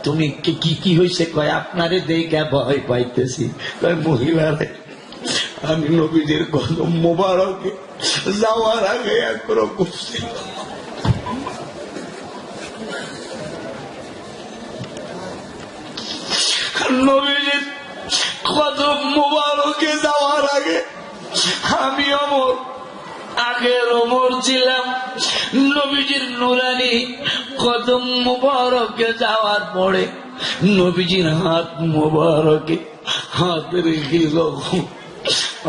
তুমি কি কি হয়েছে? কয় আপনারে দেখে ভয় পাইতেছি। কয় মহিলারে আমি নবীজির কদম মোবারকে যাওয়ার আগে একরকম ছিল, নবীজির কদম মোবারকে যাওয়ার আগে আমি অমর, আগের অমর ছিলাম। নবীজির নুরানি কদম মোবারকে যাওয়ার পরে নবীজির হাত মোবারকে হাত রেখে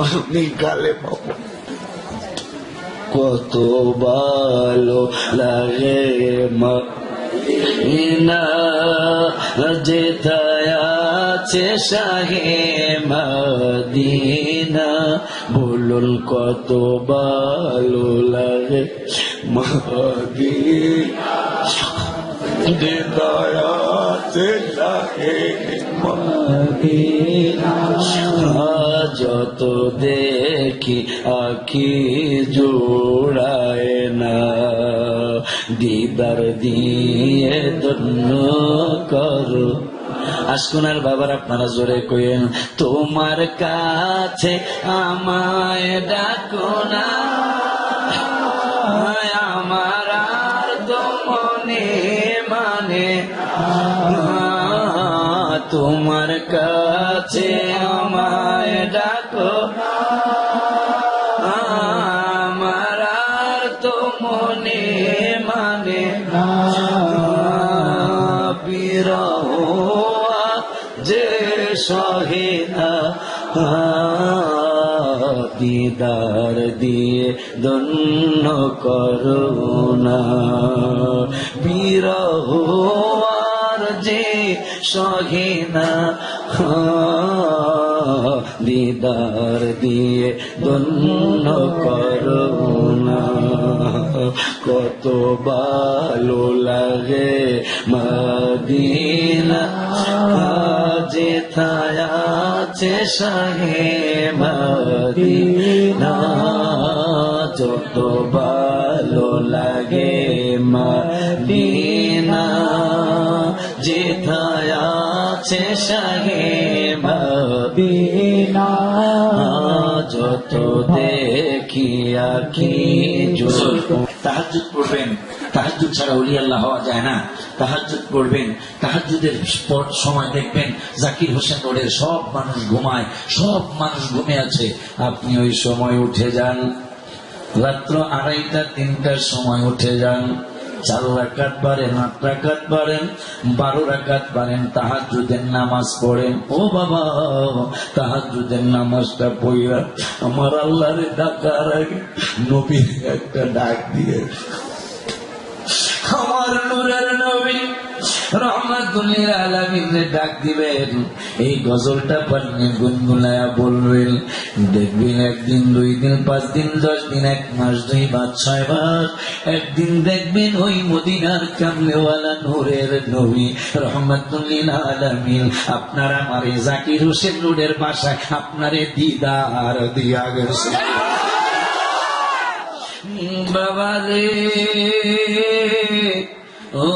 আমি গালে পাবো। কত ভালো লাগে মদিনা যেথায় আছে শাহে মদিনা, বলুন কত ভালো লাগে মদিনা যেথায় আছে শাহে মদিনা। যত দেখি আখি জোড়ায় না, দিদার দিয়ে ধন্য করো। আজকুনার বাবার আপনারা জোরে কইেন, তোমার কাছে আমায় ডাকো না, আমার আর তো মনে মানে, তোমার কাছে আমায় ডাকো, আমার আর তো মনে মানে, বিরহ যে সহে না, দিদার দিয়ে ধন্য করুণা, বিরহ যে সহে না, দিদার দিয়ে ধন্য করুণা। কত ভালো লাগে মদিনা যেথায় আছে শাহে মদিনা, যত ভালো লাগে মদিনা যেথায় আছে শাহে মদিনা, যত দেখি আখি জোর। তাহাজ্জুদ পড়বেন, তাহাজ্জুদ ছাড়া ওলি আল্লাহ হওয়া যায় না। তাহাজ্জুদ পড়বেন, তাহাজ্জুদের সময় দেখবেন জাকির হোসেন রোডের সব মানুষ ঘুমায়, সব মানুষ ঘুমে আছে, আপনি ওই সময় উঠে যান, রাত্র 2:30 3টার সময় উঠে যান, 4 রাকাত পারেন, 8 রাকাত পারেন, 12 রাকাত পারেন, তাহাজ্জুদের নামাজ পড়েন। ও বাবা, তাহাজ্জুদের নামাজটা পড়া আমার আল্লাহরে ডাকার আগে নবীর একটা ডাক দিয়ে, আমার নূরের নবী রহমাতুল্লিল আলামিনের ডাক দিবেন, এই গজলটা পারলে গুনগুনায়া বলবেন। দেখবেন 1 দিন 2 দিন 5 দিন 10 দিন 1 মাস 2 মাস 6 মাস, একদিন দেখবেন ওই মদিনার কামলেওয়ালা নূরের নবী রহমাতুল্লিল আলামিন আপনার আমার জাকির হোসেন রোডের বাসায় আপনারে দিদার দিয়া গেছে। বাবা রে ও